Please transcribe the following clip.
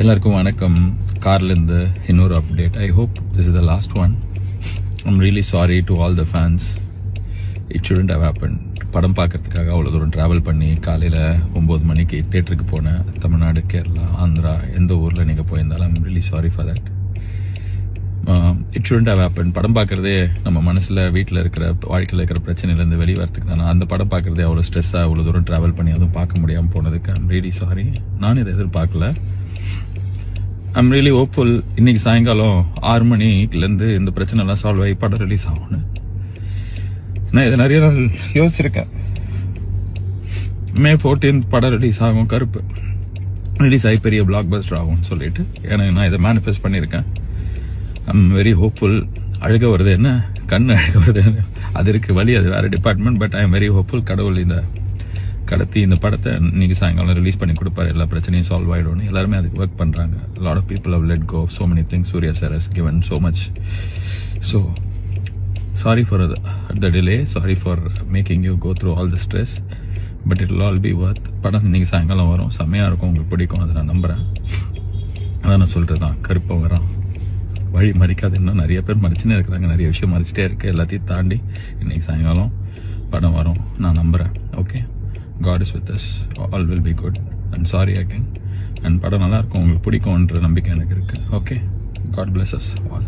எல்லாருக்கும் வணக்கம். கார்லேருந்து இன்னொரு update. I hope this is the last one. I'm really sorry to all the fans. It shouldn't have happened. படம் பார்க்கறதுக்காக அவ்வளோ தூரம் ட்ராவல் பண்ணி காலையில் 9 மணிக்கு தேட்டருக்கு போனேன். தமிழ்நாடு, கேரளா, ஆந்திரா, எந்த ஊரில் நீங்கள் போயிருந்தாலும் I'm really sorry for that. It shouldn't have happened. படம் பார்க்குறதே நம்ம மனசில் வீட்டில் இருக்கிற வாழ்க்கையில் இருக்கிற பிரச்சனையிலேருந்து வெளியே வரத்துக்கு தானே. அந்த படம் பார்க்குறதே அவ்வளோ ஸ்ட்ரெஸ்ஸாக அவ்வளோ தூரம் ட்ராவல் பண்ணி அதுவும் பார்க்க முடியாமல் போனதுக்கு ஐம் ரியலி சாரி. நான் இதை எதிர்பார்க்கல. I'm really hopeful. இன்னைக்கு சாயங்காலம் 6 மணிலேருந்து இந்த பிரச்சனைலாம் சால்வ் ஆகி படம் ரிலீஸ் ஆகும்னு நான் இதை நிறைய நாள் யோசிச்சிருக்கேன். May 14th படம் ரிலீஸ் ஆகும். கருப்பு ரிலீஸ் ஆகி பெரிய பிளாக் பஸ்டர் ஆகும்னு சொல்லிட்டு எனக்கு நான் இதை மேனிஃபெஸ்ட் பண்ணியிருக்கேன். I'm very hopeful. அழுக வருது என்ன, கண் அழுக வருது என்ன, அது இருக்கு வழி, அது வேற department. But I am very hopeful. கடவுள் இந்த கடத்தி இந்த படத்தை இன்னைக்கு சாயங்காலம் ரிலீஸ் பண்ணி கொடுப்பாரு. எல்லா பிரச்சனையும் சால்வ் ஆகிடும்னு எல்லாருமே அதுக்கு ஒர்க் பண்ணுறாங்க. Lot of people have let go so many things. Surya sir has given so much. So sorry for the delay. Sorry for making you go through all the stress. But it will all be worth. படம் இன்னைக்கு சாயங்காலம் வரும். செம்மையாக இருக்கும், உங்களுக்கு பிடிக்கும், அதை நான் நம்புகிறேன். அதான் நான் சொல்கிறது தான், கருப்பை வரான் வழி மறிக்காது. இன்னும் நிறைய பேர் மறிச்சுன்னே இருக்கிறாங்க. நிறைய விஷயம் மறிச்சிட்டே இருக்குது. எல்லாத்தையும் தாண்டி இன்னைக்கு சாயங்காலம் படம் வரும், நான் நம்புகிறேன். Okay, God is with us. All will be good. And sorry again. And படம் நல்லா இருக்கும், உங்களுக்கு பிடிக்கும்ன்ற நம்பிக்கை எனக்கு இருக்குது. Okay, God bless us all.